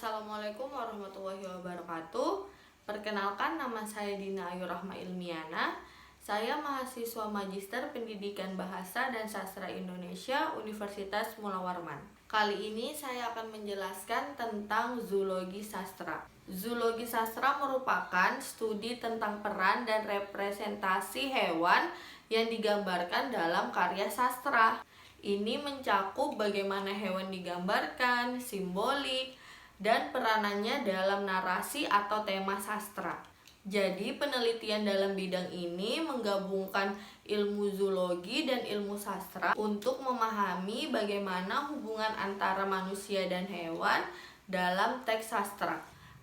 Assalamualaikum warahmatullahi wabarakatuh. Perkenalkan, nama saya Dina Ayu Rahma Ilmiana. Saya mahasiswa Magister Pendidikan Bahasa dan Sastra Indonesia Universitas Mula Warman. Kali ini saya akan menjelaskan tentang zoologi sastra. Zoologi sastra merupakan studi tentang peran dan representasi hewan yang digambarkan dalam karya sastra. Ini mencakup bagaimana hewan digambarkan, simbolik, dan peranannya dalam narasi atau tema sastra. Jadi penelitian dalam bidang ini menggabungkan ilmu zoologi dan ilmu sastra untuk memahami bagaimana hubungan antara manusia dan hewan dalam teks sastra.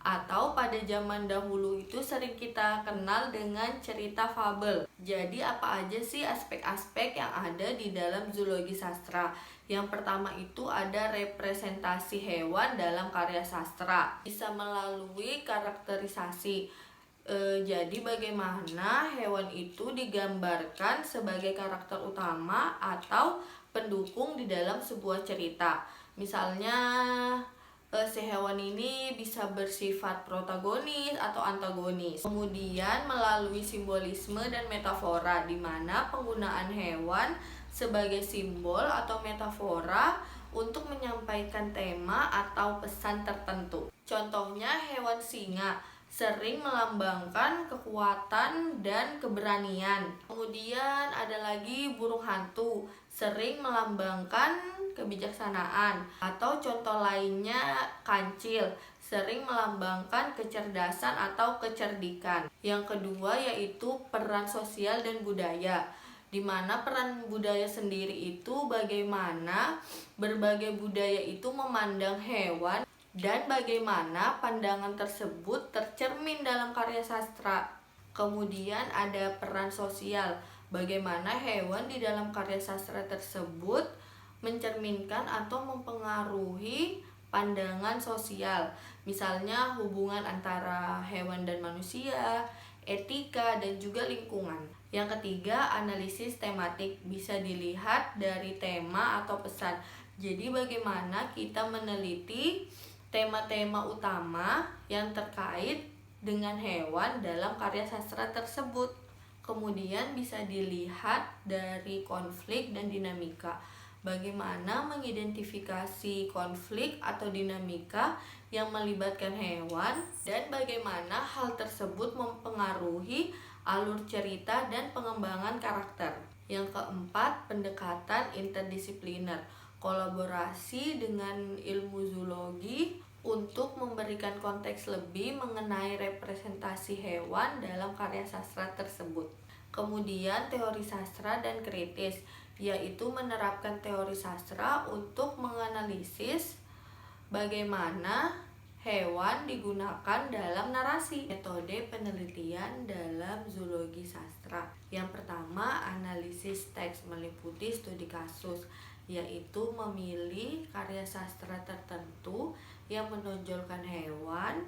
Atau pada zaman dahulu itu sering kita kenal dengan cerita fabel. Jadi apa aja sih aspek-aspek yang ada di dalam zoologi sastra? Yang pertama itu ada representasi hewan dalam karya sastra. Bisa melalui karakterisasi. Jadi bagaimana hewan itu digambarkan sebagai karakter utama atau pendukung di dalam sebuah cerita. Misalnya si hewan ini bisa bersifat protagonis atau antagonis. Kemudian melalui simbolisme dan metafora, di mana penggunaan hewan sebagai simbol atau metafora untuk menyampaikan tema atau pesan tertentu. Contohnya hewan singa sering melambangkan kekuatan dan keberanian. Kemudian ada lagi burung hantu, sering melambangkan kebijaksanaan. Atau contoh lainnya kancil, sering melambangkan kecerdasan atau kecerdikan. Yang kedua yaitu peran sosial dan budaya, di mana peran budaya sendiri itu bagaimana berbagai budaya itu memandang hewan dan bagaimana pandangan tersebut tercermin dalam karya sastra. Kemudian ada peran sosial, bagaimana hewan di dalam karya sastra tersebut mencerminkan atau mempengaruhi pandangan sosial. Misalnya hubungan antara hewan dan manusia, etika, dan juga lingkungan. Yang ketiga, analisis tematik, bisa dilihat dari tema atau pesan. Jadi bagaimana kita meneliti tema-tema utama yang terkait dengan hewan dalam karya sastra tersebut. Kemudian bisa dilihat dari konflik dan dinamika. Bagaimana mengidentifikasi konflik atau dinamika yang melibatkan hewan dan bagaimana hal tersebut mempengaruhi alur cerita dan pengembangan karakter. Yang keempat, pendekatan interdisipliner, kolaborasi dengan ilmu zoologi untuk memberikan konteks lebih mengenai representasi hewan dalam karya sastra tersebut. Kemudian teori sastra dan kritis, yaitu menerapkan teori sastra untuk menganalisis bagaimana hewan digunakan dalam narasi. Metode penelitian dalam zoologi sastra. Yang pertama, analisis teks meliputi studi kasus, yaitu memilih karya sastra tertentu yang menonjolkan hewan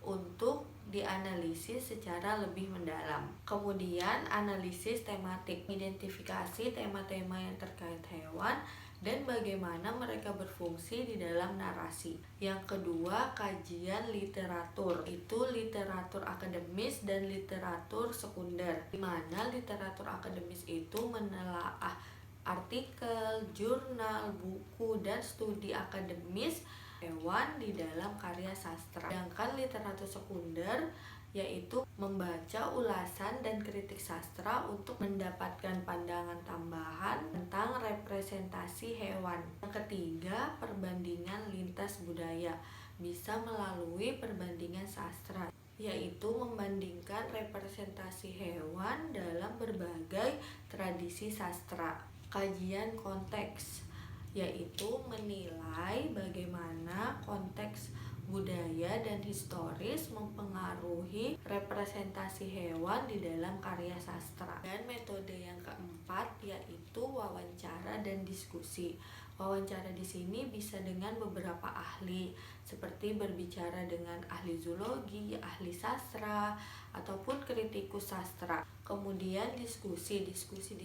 untuk dianalisis secara lebih mendalam. Kemudian analisis tematik, identifikasi tema-tema yang terkait hewan dan bagaimana mereka berfungsi di dalam narasi. Yang kedua, kajian literatur, itu literatur akademis dan literatur sekunder, di mana literatur akademis itu menelaah artikel, jurnal, buku, dan studi akademis hewan di dalam karya sastra. Sedangkan literatur sekunder yaitu membaca ulasan dan kritik sastra untuk mendapatkan pandangan tambahan tentang representasi hewan. Yang ketiga, perbandingan lintas budaya, bisa melalui perbandingan sastra, yaitu membandingkan representasi hewan dalam berbagai tradisi sastra. Kajian konteks, yaitu menilai bagaimana konteks budaya dan historis mempengaruhi representasi hewan di dalam karya sastra. Dan metode yang keempat yaitu wawancara dan diskusi. Wawancara di sini bisa dengan beberapa ahli, seperti berbicara dengan ahli zoologi, ahli sastra, ataupun kritikus sastra. Kemudian diskusi di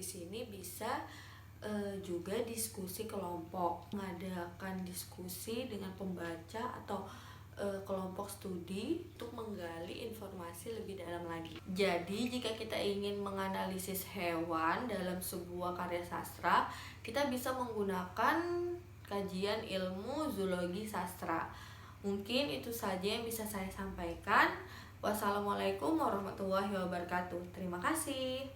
sini bisa juga diskusi kelompok, mengadakan diskusi dengan pembaca atau modern lagi. Jadi jika kita ingin menganalisis hewan dalam sebuah karya sastra, kita bisa menggunakan kajian ilmu zoologi sastra. Mungkin itu saja yang bisa saya sampaikan. Wassalamualaikum warahmatullahi wabarakatuh. Terima kasih.